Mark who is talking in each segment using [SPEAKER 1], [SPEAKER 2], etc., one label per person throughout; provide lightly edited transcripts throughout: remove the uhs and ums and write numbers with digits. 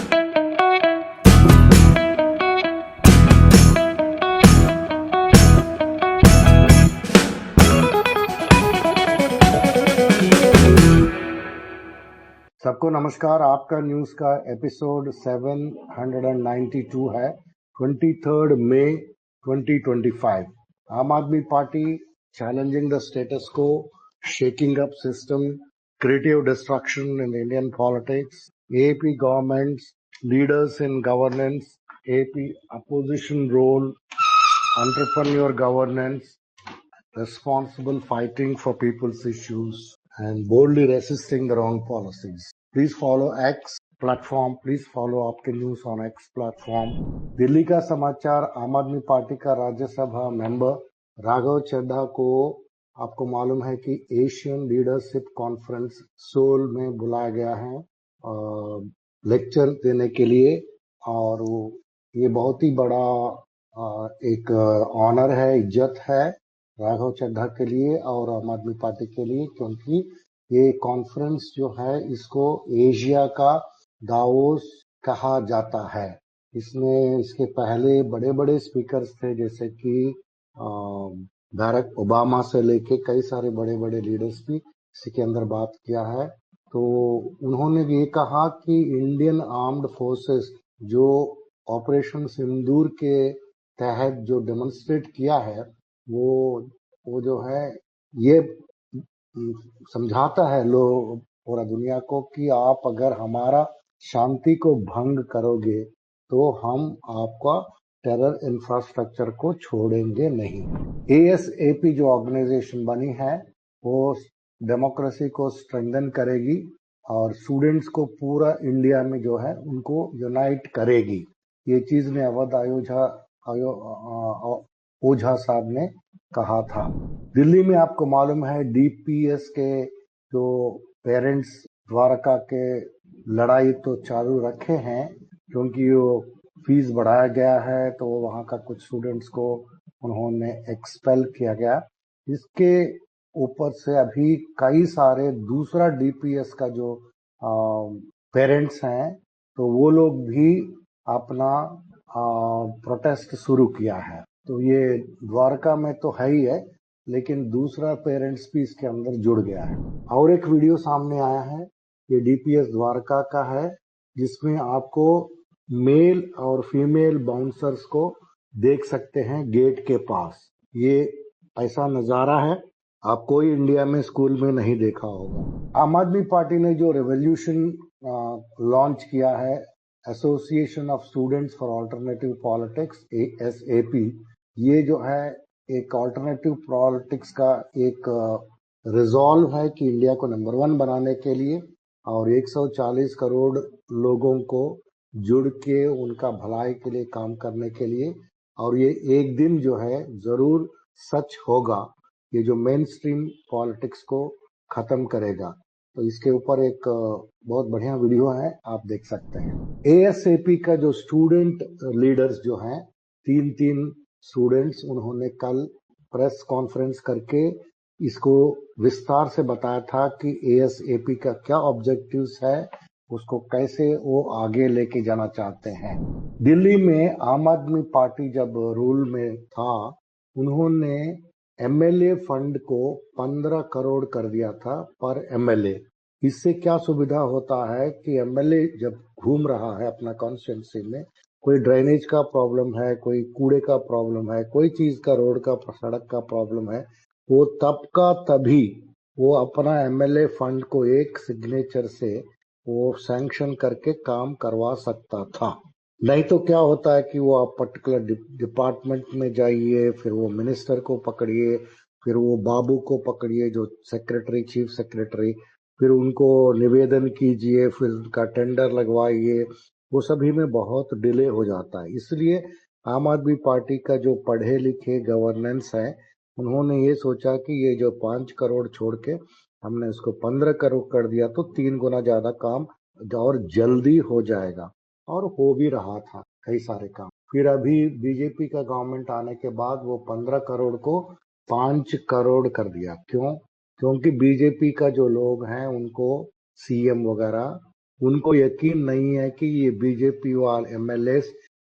[SPEAKER 1] सबको नमस्कार। आपका न्यूज का एपिसोड 792 है, 23 मई 2025। आम आदमी party challenging the status quo, shaking up system, creative destruction in Indian politics, AP governments, leaders in governance, AP opposition role, entrepreneur governance, responsible fighting for people's issues, and boldly resisting the wrong policies. Please follow X platform, please follow आपके news on X platform. Delhi का समाचार, आम आदमी party का Rajya Sabha member Raghav Chadha को आपको मालूम है कि एशियन लीडरशिप कॉन्फ्रेंस सोल में बुलाया गया है लेक्चर देने के लिए, और ये बहुत ही बड़ा एक ऑनर है, इज्जत है राघव चड्ढा के लिए और आम आदमी पार्टी के लिए, क्योंकि ये कॉन्फ्रेंस जो है इसको एशिया का दावोस कहा जाता है। इसमें इसके पहले बड़े बड़े स्पीकर्स थे, जैसे कि बैरक ओबामा से लेके कई सारे बड़े बड़े लीडर्स भी इसी के अंदर बात किया है। तो उन्होंने ये कहा कि इंडियन आर्म्ड फोर्सेस जो ऑपरेशन सिंदूर के तहत जो डेमोन्स्ट्रेट किया है वो जो है ये समझाता है लोग पूरा दुनिया को कि आप अगर हमारा शांति को भंग करोगे तो हम आपका टेरर इंफ्रास्ट्रक्चर को छोड़ेंगे नहीं। एएसएपी जो ऑर्गेनाइजेशन बनी है वो डेमोक्रेसी को स्ट्रेंथन करेगी और स्टूडेंट्स को पूरा इंडिया में जो है उनको यूनाइट करेगी। ये चीज ने अवध ओझा साहब ने कहा था। दिल्ली में आपको मालूम है डीपीएस के जो पेरेंट्स द्वारका के लड़ाई तो चालू रखे हैं, क्योंकि वो फीस बढ़ाया गया है तो वहाँ का कुछ स्टूडेंट्स को उन्होंने एक्सपेल किया गया। इसके ऊपर से अभी कई सारे दूसरा डीपीएस का जो पेरेंट्स हैं तो वो लोग भी अपना प्रोटेस्ट शुरू किया है। तो ये द्वारका में तो है ही है, लेकिन दूसरा पेरेंट्स भी इसके अंदर जुड़ गया है। और एक वीडियो सामने आया है, ये डीपीएस द्वारका का है, जिसमें आपको मेल और फीमेल बाउंसर्स को देख सकते हैं गेट के पास। ये ऐसा नजारा है आप कोई इंडिया में स्कूल में नहीं देखा होगा। आम आदमी पार्टी ने जो रेवोल्यूशन लॉन्च किया है, association of students for alternative politics ASAP, ये जो है एक अल्टरनेटिव पॉलिटिक्स का एक रिजॉल्व है कि इंडिया को नंबर 1 बनाने के लिए और 140 करोड़ लोगों को जुड़ के उनका भलाई के लिए काम करने के लिए, और ये एक दिन जो है जरूर सच होगा, ये जो मेन स्ट्रीम पॉलिटिक्स को खत्म करेगा। तो इसके ऊपर एक बहुत बढ़िया वीडियो है, आप देख सकते हैं। एएसएपी का जो स्टूडेंट लीडर्स जो हैं, 3 स्टूडेंट्स, उन्होंने कल प्रेस कॉन्फ्रेंस करके इसको विस्तार से बताया था कि एएसएपी का क्या ऑब्जेक्टिव्स है, उसको कैसे वो आगे लेके जाना चाहते हैं। दिल्ली में आम आदमी पार्टी जब रूल में था, उन्होंने एमएलए फंड को 15 करोड़ कर दिया था पर एमएलए। इससे क्या सुविधा होता है कि एमएलए जब घूम रहा है अपना कॉन्स्टिट्यूंसी में, कोई ड्रेनेज का प्रॉब्लम है, कोई कूड़े का प्रॉब्लम है, कोई चीज का रोड का सड़क का प्रॉब्लम है, वो तब का तभी वो अपना एमएलए फंड को एक सिग्नेचर से वो सैंक्शन करके काम करवा सकता था। नहीं तो क्या होता है कि वो आप पर्टिकुलर डिपार्टमेंट में जाइए, फिर वो मिनिस्टर को पकड़िए, फिर वो बाबू को पकड़िए जो सेक्रेटरी, चीफ सेक्रेटरी, फिर उनको निवेदन कीजिए, फिर उनका टेंडर लगवाइए, वो सभी में बहुत डिले हो जाता है। इसलिए आम आदमी पार्टी का जो पढ़े लिखे गवर्नेंस है, उन्होंने ये सोचा कि ये जो 5 करोड़ छोड़ के हमने उसको 15 करोड़ कर दिया तो 3 गुना ज्यादा काम और जल्दी हो जाएगा, और हो भी रहा था कई सारे काम। फिर अभी बीजेपी का गवर्नमेंट आने के बाद वो 15 करोड़ को 5 करोड़ कर दिया। क्यों? क्योंकि बीजेपी का जो लोग हैं उनको सीएम वगैरह उनको यकीन नहीं है कि ये बीजेपी वाले एमएलए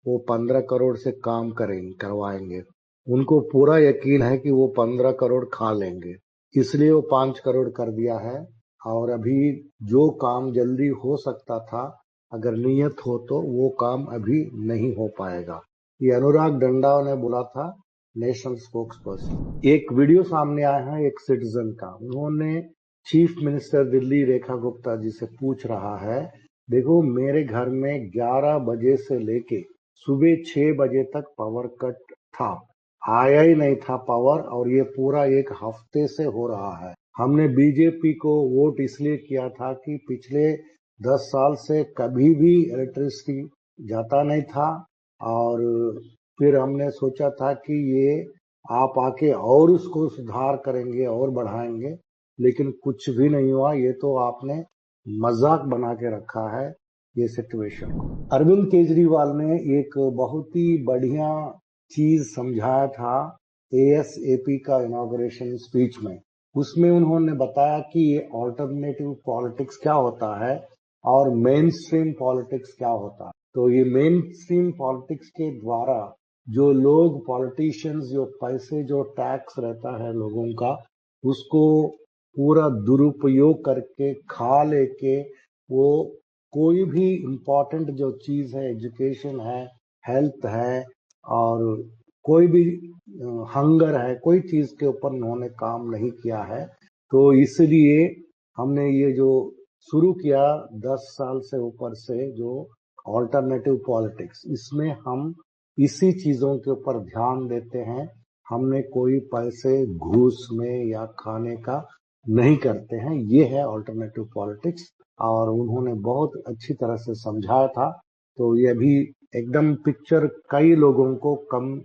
[SPEAKER 1] वो 15 करोड़ से काम करवाएंगे। उनको पूरा यकीन है कि वो 15 करोड़ खा लेंगे, इसलिए वो 5 करोड़ कर दिया है। और अभी जो काम जल्दी हो सकता था, अगर नियत हो तो वो काम अभी नहीं हो पाएगा। ये अनुराग डंडा ने बोला था, नेशनल स्पोक्स पर्सन। एक वीडियो सामने आया है एक सिटीजन का। उन्होंने चीफ मिनिस्टर दिल्ली रेखा गुप्ता जी से पूछ रहा है, देखो मेरे घर में 11 बजे से लेके सुबह 6 बजे तक पावर कट था, आया ही नहीं था पावर, और ये पूरा एक हफ्ते से हो रहा है। हमने बीजेपी को वोट इसलिए किया था कि पिछले 10 साल से कभी भी इलेक्ट्रिसिटी जाता नहीं था, और फिर हमने सोचा था कि ये आप आके और उसको सुधार करेंगे और बढ़ाएंगे, लेकिन कुछ भी नहीं हुआ। ये तो आपने मजाक बना के रखा है ये सिचुएशन को। अरविंद केजरीवाल ने एक बहुत ही बढ़िया चीज समझाया था एएसएपी का इनॉग्रेशन स्पीच में। उसमें उन्होंने बताया कि ये ऑल्टरनेटिव पॉलिटिक्स क्या होता है और मेन स्ट्रीम पॉलिटिक्स क्या होता है। तो ये मेन स्ट्रीम पॉलिटिक्स के द्वारा जो लोग पॉलिटिशियंस जो पैसे जो टैक्स रहता है लोगों का, उसको पूरा दुरुपयोग करके खा लेके वो कोई भी इम्पोर्टेंट जो चीज है, एजुकेशन है, हेल्थ है, और कोई भी हंगर है, कोई चीज के ऊपर उन्होंने काम नहीं किया है। तो इसलिए हमने ये जो शुरू किया 10 साल से ऊपर से जो ऑल्टरनेटिव पॉलिटिक्स, इसमें हम इसी चीजों के ऊपर ध्यान देते हैं। हमने कोई पैसे घूस में या खाने का नहीं करते हैं। ये है ऑल्टरनेटिव पॉलिटिक्स, और उन्होंने बहुत अच्छी तरह से समझाया था। तो ये भी एकदम पिक्चर कई लोगों को कम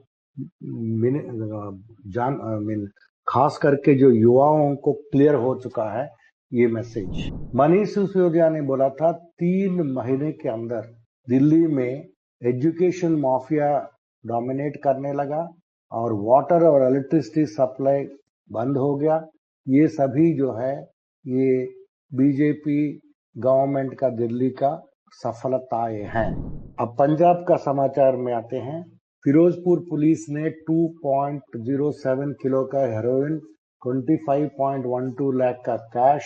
[SPEAKER 1] खास करके जो युवाओं को क्लियर हो चुका है ये मैसेज। मनीष सिसोदिया ने बोला था 3 महीने के अंदर दिल्ली में एजुकेशन माफिया डोमिनेट करने लगा और वाटर और इलेक्ट्रिसिटी सप्लाई बंद हो गया। ये सभी जो है ये बीजेपी गवर्नमेंट का दिल्ली का सफलताएं हैं। अब पंजाब का समाचार में आते हैं। फिरोजपुर पुलिस ने 2.07 किलो का हेरोइन, 25.12 लाख का कैश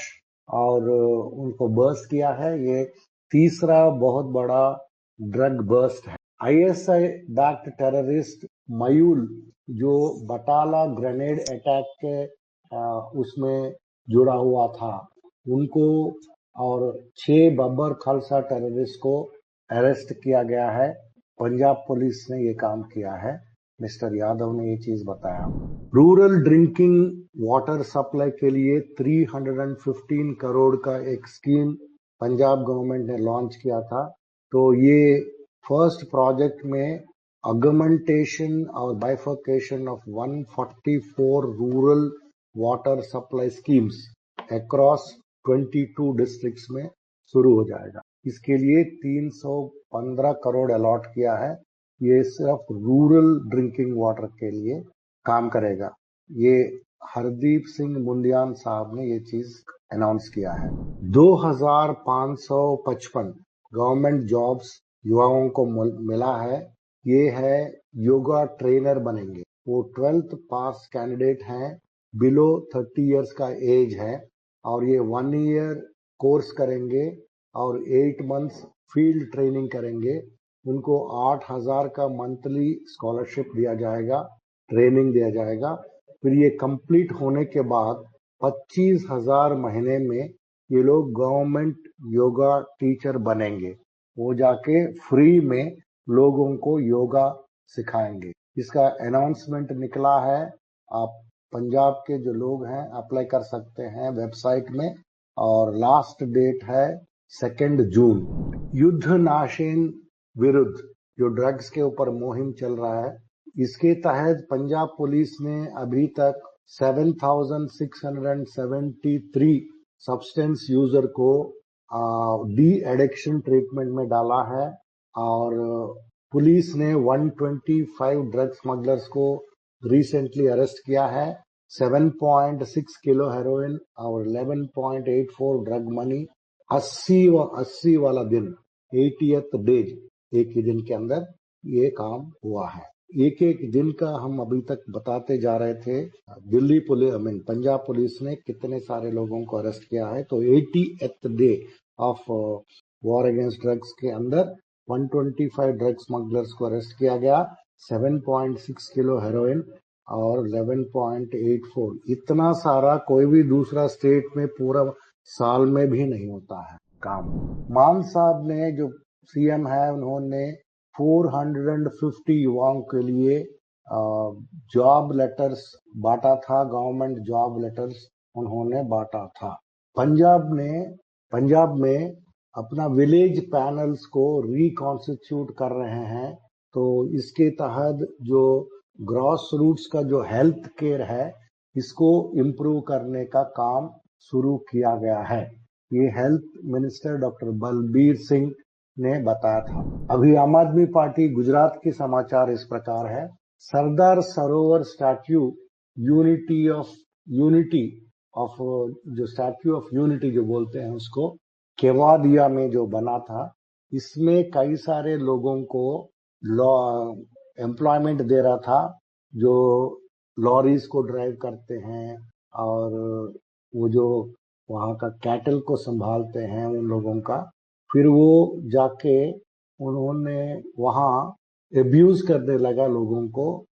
[SPEAKER 1] और उनको बर्स्ट किया है। ये तीसरा बहुत बड़ा ड्रग बर्स्ट है। आईएसआई बैक्ड टेररिस्ट मयूल जो बटाला ग्रेनेड अटैक के उसमें जुड़ा हुआ था, उनको और 6 बब्बर खालसा टेररिस्ट को अरेस्ट किया गया है। पंजाब पुलिस ने ये काम किया है। मिस्टर यादव ने ये चीज बताया। रूरल ड्रिंकिंग वाटर सप्लाई के लिए 315 करोड़ का एक स्कीम पंजाब गवर्नमेंट ने लॉन्च किया था। तो ये फर्स्ट प्रोजेक्ट में अगमेंटेशन और bifurcation of 144 rural water supply schemes across 22 districts में शुरू हो जाएगा। इसके लिए 315 करोड़ अलॉट किया है। ये सिर्फ रूरल ड्रिंकिंग वाटर के लिए काम करेगा। ये हरदीप सिंह मुंडियान साहब ने ये चीज अनाउंस किया है। 2555 गवर्नमेंट जॉब्स युवाओं को मिला है। ये है योगा ट्रेनर बनेंगे। वो 12th पास कैंडिडेट हैं, बिलो 30 इयर्स का एज है, और ये 1 ईयर कोर्स करेंगे और 8 मंथ्स फील्ड ट्रेनिंग करेंगे। उनको 8,000 का मंथली स्कॉलरशिप दिया जाएगा, ट्रेनिंग दिया जाएगा। फिर ये कंप्लीट होने के बाद 25,000 महीने में ये लोग गवर्नमेंट योगा टीचर बनेंगे। वो जाके फ्री में लोगों को योगा सिखाएंगे। इसका अनाउंसमेंट निकला है। आप पंजाब के जो लोग हैं अप्लाई कर सकते हैं वेबसाइट में, और लास्ट डेट है 2 जून। युद्ध नाशेन विरुद्ध जो ड्रग्स के ऊपर मुहिम चल रहा है, इसके तहत पंजाब पुलिस ने अभी तक 7,673 सब्सटेंस यूजर को डी एडिक्शन ट्रीटमेंट में डाला है, और पुलिस ने 125 ड्रग स्मगलर्स को रिसेंटली अरेस्ट किया है। 7.6 किलो हेरोइन और 11.84 ड्रग मनी अस्सी वाला दिन 80th डे, एक ही दिन के अंदर ये काम हुआ है। एक एक दिन का हम अभी तक बताते जा रहे थे। दिल्ली पुलिस पंजाब पुलिस ने कितने सारे लोगों को अरेस्ट किया है, तो 80th day of war against drugs के अंदर 125 ड्रग स्मगलर्स को अरेस्ट किया गया, 7.6 किलो हेरोइन और 11.84। इतना सारा कोई भी दूसरा स्टेट में पूरा साल में भी नहीं होता है काम। मान साहब ने, जो सीएम है, उन्होंने 450 युवाओं के लिए जॉब लेटर्स बांटा था, गवर्नमेंट जॉब लेटर्स उन्होंने बांटा था। पंजाब में अपना विलेज पैनल्स को रिकॉन्स्टिट्यूट कर रहे हैं, तो इसके तहत जो ग्रॉस रूट्स का जो हेल्थ केयर है, इसको इम्प्रूव करने का काम शुरू किया गया है। ये health minister doctor Balbir Singh ने बताया था। अभी आम आदमी पार्टी गुजरात के समाचार इस प्रकार है। Sardar Sarovar statue unity of जो स्टैच्यू ऑफ यूनिटी जो बोलते हैं उसको, केवादिया में जो बना था, इसमें कई सारे लोगों को एम्प्लॉयमेंट दे रहा था, जो लॉरीज को ड्राइव करते हैं और वो जो वहाँ का कैटल को संभालते हैं उन लोगों का। फिर वो जाके उन्होंने वहाँ एब्यूज करने लगा लोगों को,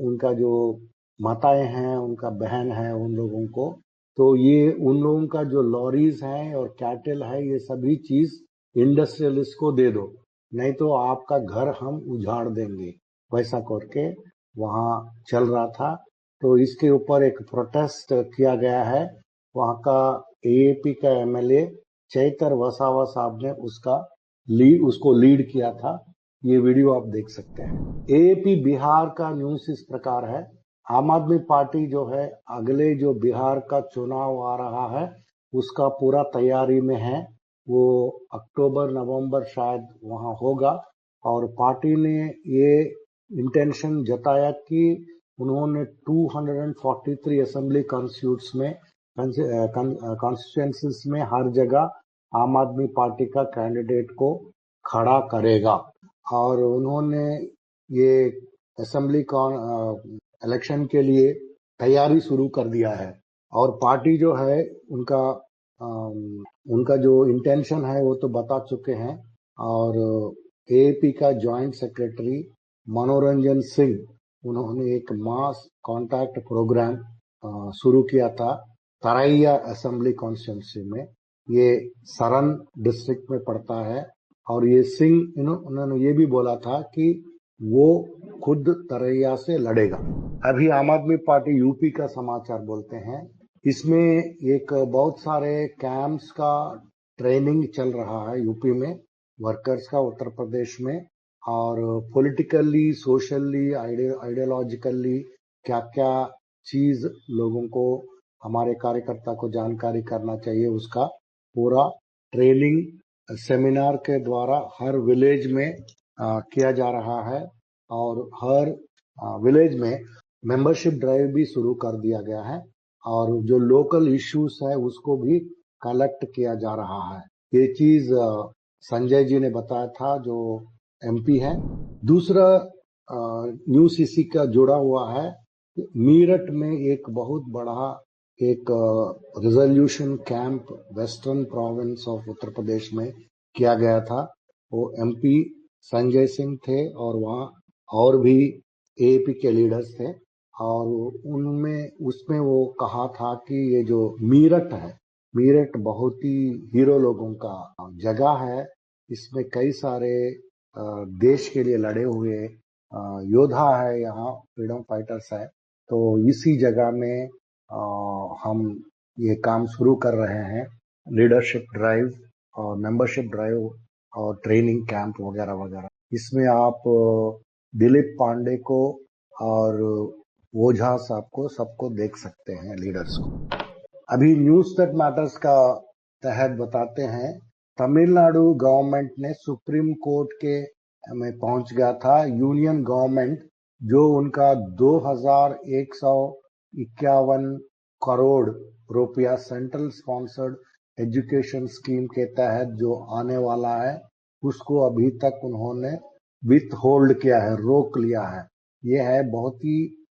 [SPEAKER 1] उनका जो माताएं हैं, उनका बहन है, उन लोगों को। तो ये उन लोगों का जो लॉरीज हैं और कैटल है, ये सभी चीज इंडस्ट्रियलिस्ट को दे दो, नहीं तो आपका घर हम उजाड़ देंगे, वैसा करके वहाँ चल रहा था। तो इसके ऊपर एक प्रोटेस्ट किया गया है। वहाँ का एएपी का एमएलए चैतर वसावा साहब ने उसको लीड किया था। ये वीडियो आप देख सकते हैं। एएपी बिहार का न्यूज इस प्रकार है। आम आदमी पार्टी जो है, अगले जो बिहार का चुनाव आ रहा है उसका पूरा तैयारी में है। वो अक्टूबर नवंबर शायद वहाँ होगा, और पार्टी ने ये इंटेंशन जताया कि उन्होंने 243 असेंबली कॉन्स्टिट्यूएंसीज में हर जगह आम आदमी पार्टी का कैंडिडेट को खड़ा करेगा। और उन्होंने ये असेंबली इलेक्शन के लिए तैयारी शुरू कर दिया है। और पार्टी जो है उनका जो इंटेंशन है वो तो बता चुके हैं। और एएपी का जॉइंट सेक्रेटरी मनोरंजन सिंह, उन्होंने एक मास कॉन्टैक्ट प्रोग्राम शुरू किया था तरैया असेंबली कॉन्स्टिट्यूंसी में। ये सरन डिस्ट्रिक्ट में पड़ता है। और ये सिंह उन्होंने ये भी बोला था कि वो खुद तरैया से लड़ेगा। अभी आम आदमी पार्टी यूपी का समाचार बोलते हैं। इसमें एक बहुत सारे कैंप्स का ट्रेनिंग चल रहा है यूपी में, वर्कर्स का, उत्तर प्रदेश में। और पॉलिटिकली, सोशली, आइडियोलॉजिकली क्या क्या चीज लोगों को, हमारे कार्यकर्ता को जानकारी करना चाहिए, उसका पूरा ट्रेनिंग सेमिनार के द्वारा हर विलेज में किया जा रहा है। और हर विलेज में मेंबरशिप ड्राइव भी शुरू कर दिया गया है। और जो लोकल इश्यूज है उसको भी कलेक्ट किया जा रहा है। ये चीज संजय जी ने बताया था, जो एमपी है। दूसरा न्यूज इसी का जुड़ा हुआ है। मीरठ में एक बहुत बड़ा एक resolution camp western province of Uttar Pradesh में किया गया था। वो एमपी संजय सिंह थे और वहाँ और भी एपी के लीडर्स थे। और उसमें वो कहा था कि ये जो मीरठ है, मीरठ बहुत ही हीरो लोगों का जगह है। इसमें कई सारे देश के लिए लड़े हुए योद्धा है, यहाँ फ्रीडम फाइटर्स है। तो इसी जगह में हम ये काम शुरू कर रहे हैं, लीडरशिप ड्राइव और मेंबरशिप ड्राइव और ट्रेनिंग कैंप वगैरह वगैरह। इसमें आप दिलीप पांडे को और ओझा साहब को, सबको देख सकते हैं, लीडर्स को। अभी न्यूज दैट मैटर्स का तहत बताते हैं। तमिलनाडु गवर्नमेंट ने सुप्रीम कोर्ट के में पहुंच गया था। यूनियन गवर्नमेंट जो उनका 2151 करोड़ रुपया सेंट्रल स्पॉन्सर्ड एजुकेशन स्कीम के तहत जो आने वाला है उसको अभी तक उन्होंने विथ होल्ड किया है, रोक लिया है। ये है बहुत ही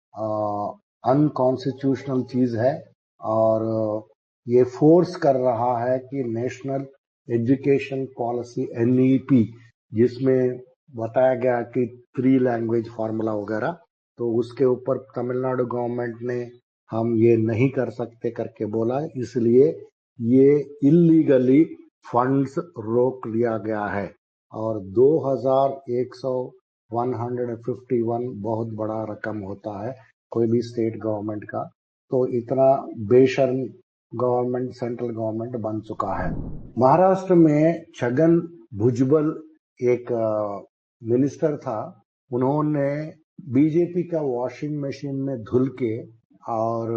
[SPEAKER 1] अनकॉन्स्टिट्यूशनल चीज है और ये फोर्स कर रहा है कि नेशनल एजुकेशन पॉलिसी NEP, जिसमें बताया गया कि 3 लैंग्वेज फार्मूला वगैरह, तो उसके ऊपर तमिलनाडु गवर्नमेंट ने हम ये नहीं कर सकते करके बोला, इसलिए ये इलीगली फंड्स रोक लिया गया है। और 2151 बहुत बड़ा रकम होता है कोई भी स्टेट गवर्नमेंट का, तो इतना बेशर्म गवर्नमेंट सेंट्रल गवर्नमेंट बन चुका है। महाराष्ट्र में छगन भुजबल एक मिनिस्टर था, उन्होंने बीजेपी का वॉशिंग मशीन में धुल के और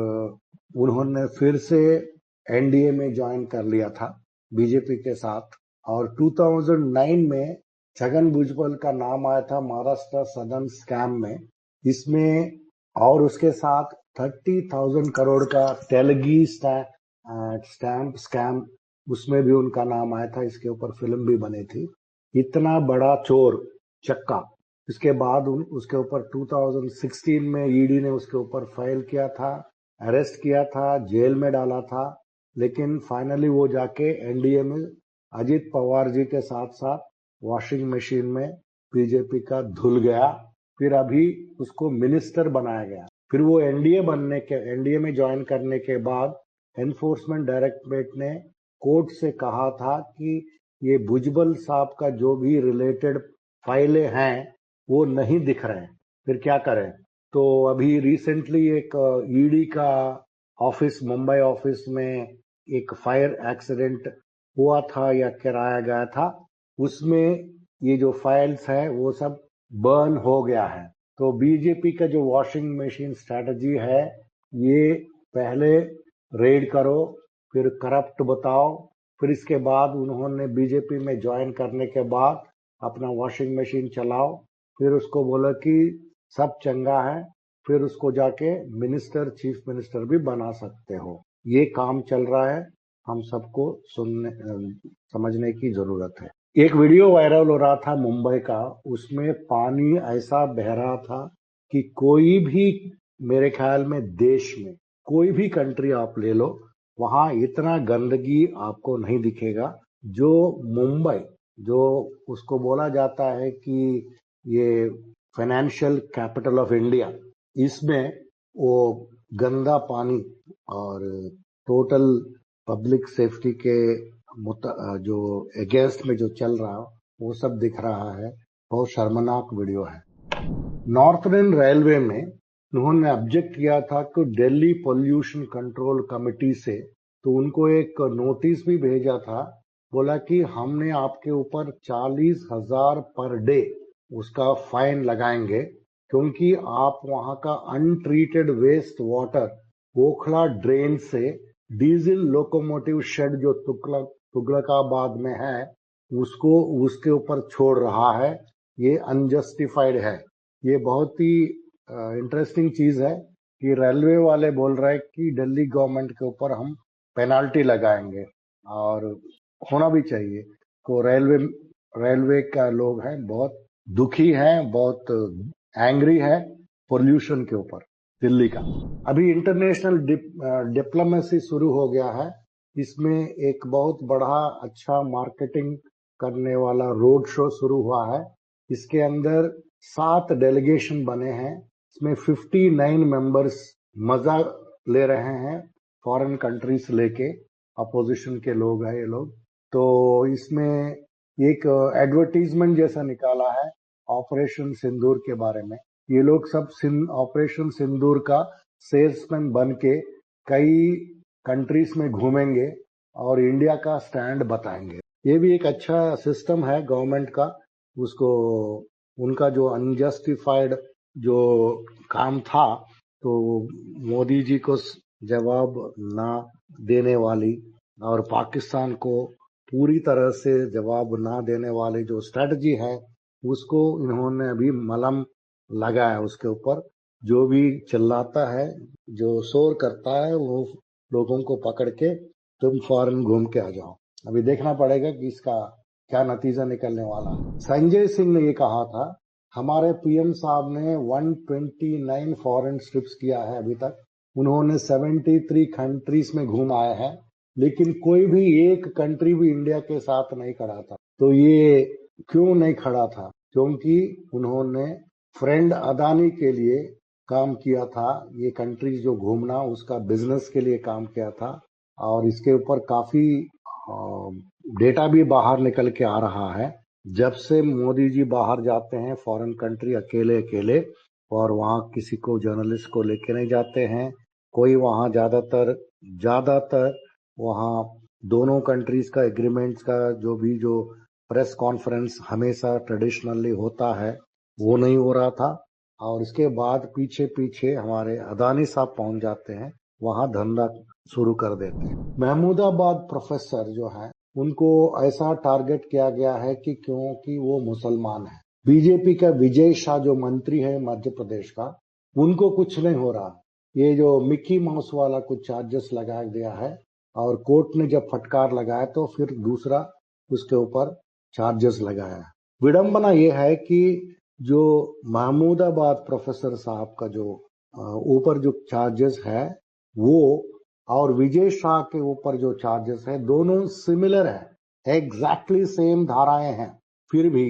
[SPEAKER 1] उन्होंने फिर से एनडीए में ज्वाइन कर लिया था बीजेपी के साथ। और 2009 में छगन भुजबल का नाम आया था महाराष्ट्र सदन स्कैम में, इसमें और उसके साथ 30,000 करोड़ का तेलगी स्टैंप स्कैम, उसमें भी उनका नाम आया था, इसके ऊपर फिल्म भी बनी थी। इतना बड़ा चोर चक्का, इसके बाद उसके ऊपर 2016 में ईडी ने उसके ऊपर फाइल किया था, अरेस्ट किया था, जेल में डाला था, लेकिन फाइनली वो जाके एनडीए में अजित पवार जी के साथ साथ वॉशिंग मशीन में बीजेपी का धुल गया। फिर अभी उसको मिनिस्टर बनाया गया। फिर वो एनडीए में ज्वाइन करने के बाद एनफोर्समेंट डायरेक्टरेट ने कोर्ट से कहा था कि ये भुजबल साहब का जो भी रिलेटेड फाइलें हैं वो नहीं दिख रहे हैं, फिर क्या करें। तो अभी रिसेंटली एक ईडी का ऑफिस, मुंबई ऑफिस में एक फायर एक्सीडेंट हुआ था या कराया गया था, उसमें ये जो फाइल्स है वो सब बर्न हो गया है। तो बीजेपी का जो वॉशिंग मशीन स्ट्रैटेजी है, ये पहले रेड करो, फिर करप्ट बताओ, फिर इसके बाद उन्होंने बीजेपी में ज्वाइन करने के बाद अपना वॉशिंग मशीन चलाओ, फिर उसको बोला कि सब चंगा है, फिर उसको जाके मिनिस्टर, चीफ मिनिस्टर भी बना सकते हो। ये काम चल रहा है, हम सबको समझने की जरूरत है। एक वीडियो वायरल हो रहा था मुंबई का, उसमें पानी ऐसा बह रहा था कि कोई भी, मेरे ख्याल में देश में कोई भी कंट्री आप ले लो, वहां इतना गंदगी आपको नहीं दिखेगा जो मुंबई, जो उसको बोला जाता है कि ये फाइनेंशियल कैपिटल ऑफ इंडिया, इसमें वो गंदा पानी और टोटल पब्लिक सेफ्टी के जो अगेंस्ट में जो चल रहा वो सब दिख रहा है। बहुत शर्मनाक वीडियो है। नॉर्थर्न रेलवे में उन्होंने ऑब्जेक्ट किया था कि दिल्ली पोल्यूशन कंट्रोल कमेटी से, तो उनको एक नोटिस भी भेजा था, बोला कि हमने आपके ऊपर 40,000 पर डे उसका फाइन लगाएंगे, क्योंकि आप वहां का untreated waste water Okhla drain से डीजल लोकोमोटिव शेड जो तुगलकाबाद में है उसको उसके ऊपर छोड़ रहा है। ये अनजस्टिफाइड है। ये बहुत ही इंटरेस्टिंग चीज है कि रेलवे वाले बोल रहे हैं कि दिल्ली गवर्नमेंट के ऊपर हम पेनाल्टी लगाएंगे, और होना भी चाहिए। तो रेलवे का लोग हैं बहुत दुखी हैं, बहुत एंग्री है पोल्यूशन के ऊपर दिल्ली का। अभी इंटरनेशनल डिप्लोमेसी शुरू हो गया है, इसमें एक बहुत बड़ा अच्छा मार्केटिंग करने वाला रोड शो शुरू हुआ है। इसके अंदर 7 डेलीगेशन बने हैं, इसमें 59 मेंबर्स मजा ले रहे हैं, फॉरेन कंट्रीज लेके, अपोजिशन के लोग हैं ये लोग। तो इसमें एक एडवर्टीजमेंट जैसा निकाला है ऑपरेशन सिंदूर के बारे में। ये लोग सब ऑपरेशन सिंदूर का सेल्समैन बन के कई कंट्रीज में घूमेंगे और इंडिया का स्टैंड बताएंगे। ये भी एक अच्छा सिस्टम है गवर्नमेंट का, उसको उनका जो अनजस्टिफाइड जो काम था, तो मोदी जी को जवाब ना देने वाली और पाकिस्तान को पूरी तरह से जवाब ना देने वाली जो स्ट्रेटजी है, उसको इन्होंने अभी मलम लगाया उसके ऊपर। जो भी चिल्लाता है, जो शोर करता है, वो लोगों को पकड़ के तुम फॉरेन घूम के आ जाओ। अभी देखना पड़ेगा कि इसका क्या नतीजा निकलने वाला है। संजय सिंह ने ये कहा था, हमारे पीएम साहब ने 129 फॉरेन ट्रिप्स किया है अभी तक, उन्होंने 73 कंट्रीज में घूम आए हैं, लेकिन कोई भी एक कंट्री भी इंडिया के साथ नहीं खड़ा था। तो ये क्यों नहीं खड़ा था? क्योंकि उन्होंने फ्रेंड अदानी के लिए काम किया था। ये कंट्री जो घूमना उसका बिजनेस के लिए काम किया था, और इसके ऊपर काफी डेटा भी बाहर निकल के आ रहा है। जब से मोदी जी बाहर जाते हैं फॉरेन कंट्री अकेले अकेले, और वहाँ किसी को जर्नलिस्ट को लेके नहीं जाते हैं, कोई वहाँ ज्यादातर वहाँ दोनों कंट्रीज का एग्रीमेंट्स का जो प्रेस कॉन्फ्रेंस हमेशा ट्रेडिशनली होता है वो नहीं हो रहा था। और इसके बाद पीछे पीछे हमारे अदानी साहब पहुंच जाते हैं, वहां धंधा शुरू कर देते हैं। महमूदाबाद प्रोफेसर जो है उनको ऐसा टारगेट किया गया है कि क्योंकि वो मुसलमान है। बीजेपी का विजय शाह जो मंत्री है मध्य प्रदेश का, उनको कुछ नहीं हो रहा। ये जो मिकी माउस वाला कुछ चार्जेस लगाया गया है, और कोर्ट ने जब फटकार लगाया तो फिर दूसरा उसके ऊपर चार्जेस लगाया। विडंबना ये है कि जो महमूदाबाद प्रोफेसर साहब का जो ऊपर जो चार्जेस है वो और विजय शाह के ऊपर जो चार्जेस है दोनों सिमिलर है, एग्जैक्टली सेम धाराएं हैं। फिर भी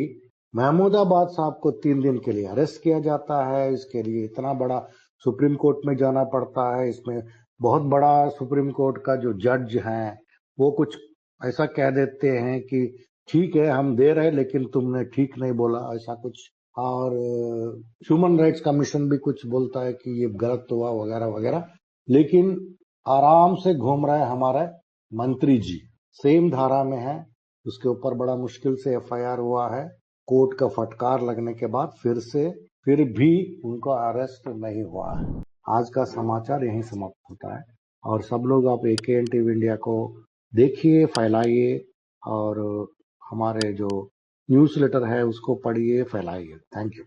[SPEAKER 1] महमूदाबाद साहब को 3 दिन के लिए अरेस्ट किया जाता है। इसके लिए इतना बड़ा सुप्रीम कोर्ट में जाना पड़ता है। इसमें बहुत बड़ा सुप्रीम कोर्ट का जो जज है वो कुछ ऐसा कह देते हैं कि ठीक है हम दे रहे लेकिन तुमने ठीक नहीं बोला, ऐसा कुछ। और ह्यूमन राइट्स कमीशन भी कुछ बोलता है कि ये गलत हुआ वगैरह वगैरह। लेकिन आराम से घूम रहा है हमारा मंत्री जी, सेम धारा में है। उसके ऊपर बड़ा मुश्किल से एफआईआर हुआ है, कोर्ट का फटकार लगने के बाद फिर भी उनका अरेस्ट नहीं हुआ है। आज का समाचार यहीं समाप्त होता है, और सब लोग आप AKN टीवी इंडिया को देखिए, फैलाइए, और हमारे जो न्यूज़लेटर है उसको पढ़िए, फैलाइए। Thank you.